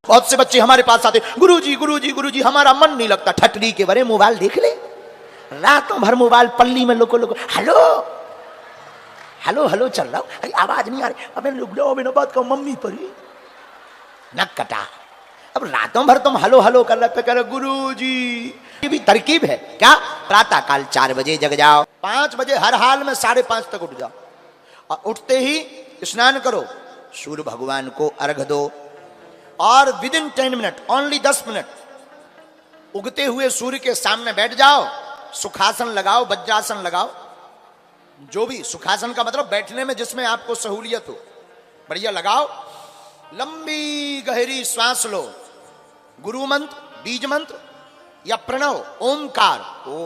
बहुत से बच्चे हमारे पास आते, गुरुजी हमारा मन नहीं लगता। ठटरी के बरे मोबाइल देख ले, रातों भर मोबाइल पल्ली में लोको हेलो हेलो हेलो चल रहा हूं, अरे आवाज नहीं आ रही, अबे रुक जाओ, अबे ना बात करो, मम्मी परी नक कटा। अब रातों भर तुम हेलो हेलो कर रहे, कह रहे गुरुजी। ये भी तरकीब है क्या? प्रातः काल 4 बजे जग जाओ, 5 बजे हर हाल में 5:30 तक उठ जाओ, और उठते ही स्नान करो, सूर्य भगवान को अर्घ दो, और विदिन 10 मिनट, ओनली 10 मिनट उगते हुए सूर्य के सामने बैठ जाओ, सुखासन लगाओ, वज्रासन लगाओ, जो भी सुखासन का मतलब बैठने में जिसमें आपको सहूलियत हो, बढ़िया लगाओ, लंबी गहरी श्वास लो, गुरु मंत्र, बीज मंत्र या प्रणव ओमकार, ओ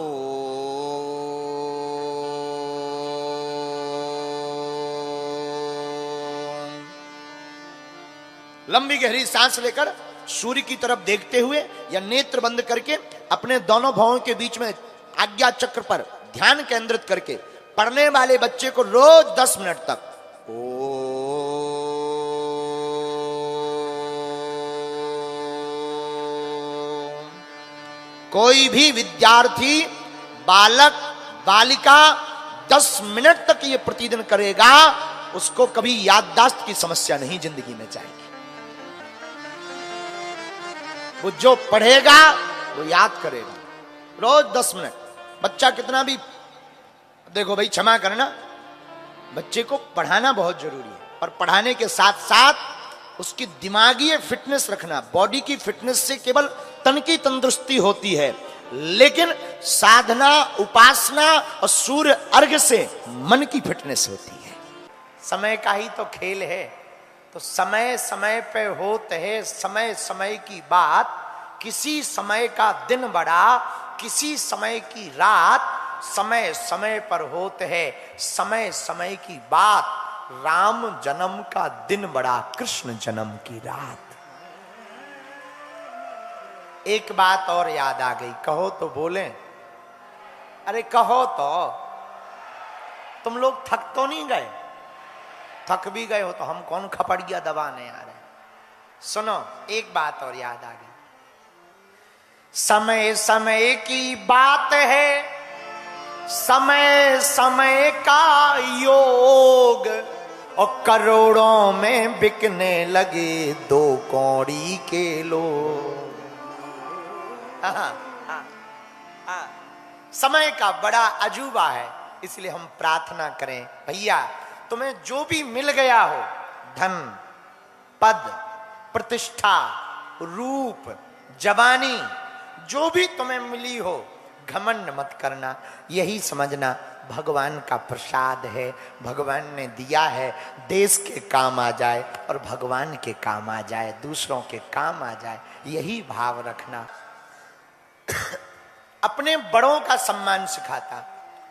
लंबी गहरी सांस लेकर सूर्य की तरफ देखते हुए या नेत्र बंद करके अपने दोनों भवों के बीच में आज्ञा चक्र पर ध्यान केंद्रित करके पढ़ने वाले बच्चे को रोज 10 मिनट तक कोई भी विद्यार्थी, बालक, बालिका 10 मिनट तक ये प्रतिदिन करेगा, उसको कभी याददाश्त की समस्या नहीं जिंदगी में जाएगी। वो जो पढ़ेगा वो याद करेगा, रोज 10 मिनट। बच्चा कितना भी, देखो भाई क्षमा करना, बच्चे को पढ़ाना बहुत जरूरी है, और पढ़ाने के साथ साथ उसकी दिमागी फिटनेस रखना। बॉडी की फिटनेस से केवल तन की तंदुरुस्ती होती है, लेकिन साधना, उपासना और सूर्य अर्घ से मन की फिटनेस होती है। समय का ही तो खेल है, तो समय समय पे होते है समय समय की बात, किसी समय का दिन बड़ा, किसी समय की रात, समय समय पर होते है समय समय की बात। राम जन्म का दिन बड़ा, कृष्ण जन्म की रात। एक बात और याद आ गई, कहो तो बोले, अरे कहो तो। तुम लोग थक तो नहीं गए? थक भी गए हो तो हम कौन खपड़िया दबाने आ रहे हैं। सुनो, एक बात और याद आ गई, समय समय की बात है, समय समय का योग, और करोड़ों में बिकने लगे 2 कौड़ी के लोग। समय का बड़ा अजूबा है, इसलिए हम प्रार्थना करें, भैया तुम्हें जो भी मिल गया हो, धन, पद, प्रतिष्ठा, रूप, जवानी, जो भी तुम्हें मिली हो, घमंड मत करना, यही समझना भगवान का प्रसाद है, भगवान ने दिया है, देश के काम आ जाए और भगवान के काम आ जाए, दूसरों के काम आ जाए, यही भाव रखना। अपने बड़ों का सम्मान सिखाता।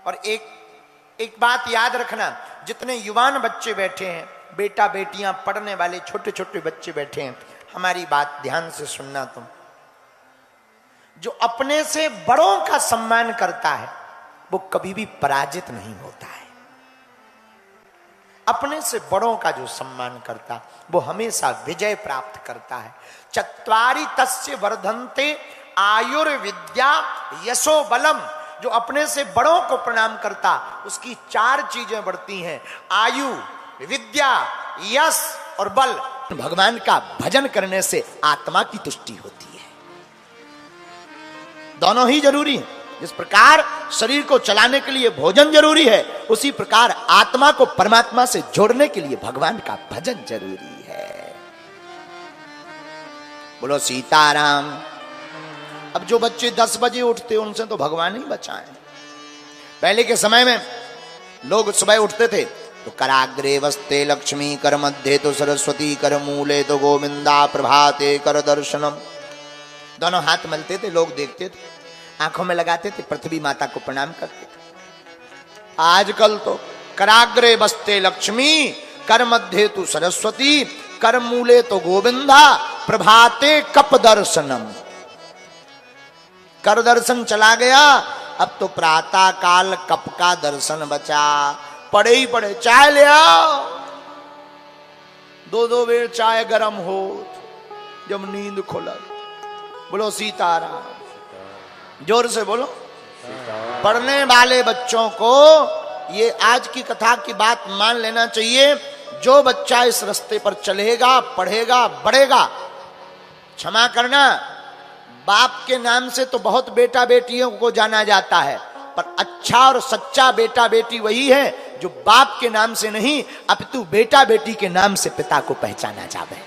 और एक बात याद रखना, जितने युवान बच्चे बैठे हैं, बेटा बेटियां, पढ़ने वाले छोटे छोटे बच्चे बैठे हैं, हमारी बात ध्यान से सुनना तुम। जो अपने से बड़ों का सम्मान करता है वो कभी भी पराजित नहीं होता है। अपने से बड़ों का जो सम्मान करता वो हमेशा विजय प्राप्त करता है। चत्वारि तस्य वर्धन्ते आयुर्विद्या यशो बलम। जो अपने से बड़ों को प्रणाम करता उसकी 4 चीजें बढ़ती हैं, आयु, विद्या, यश और बल। भगवान का भजन करने से आत्मा की तुष्टि होती है। दोनों ही जरूरी है। जिस प्रकार शरीर को चलाने के लिए भोजन जरूरी है, उसी प्रकार आत्मा को परमात्मा से जोड़ने के लिए भगवान का भजन जरूरी है। बोलो सीताराम। अब जो बच्चे 10 बजे उठते उनसे तो भगवान ही बचाए। पहले के समय में लोग सुबह उठते थे तो कराग्रे वस्ते लक्ष्मी, कर मध्य तो सरस्वती, कर मूले तो गोविंदा, प्रभाते कर दर्शनम। दोनों हाथ मलते थे, लोग देखते थे, आंखों में लगाते थे, पृथ्वी माता को प्रणाम करते थे। आजकल तो कराग्रे वस्ते लक्ष्मी, कर मध्य तो सरस्वती, कर मूले तो गोविंदा, प्रभाते कप दर्शनम। कर दर्शन चला गया, अब तो प्रातः काल कप का दर्शन बचा। पड़े ही पड़े, चाय ले आओ, 2-2 बेर चाय गरम हो, जब नींद खोला। बोलो सीताराम, जोर से बोलो। पढ़ने वाले बच्चों को ये आज की कथा की बात मान लेना चाहिए। जो बच्चा इस रास्ते पर चलेगा, पढ़ेगा, बढ़ेगा, क्षमा करना, बाप के नाम से तो बहुत बेटा बेटियों को जाना जाता है, पर अच्छा और सच्चा बेटा बेटी वही है जो बाप के नाम से नहीं अपितु बेटा बेटी के नाम से पिता को पहचाना जावे।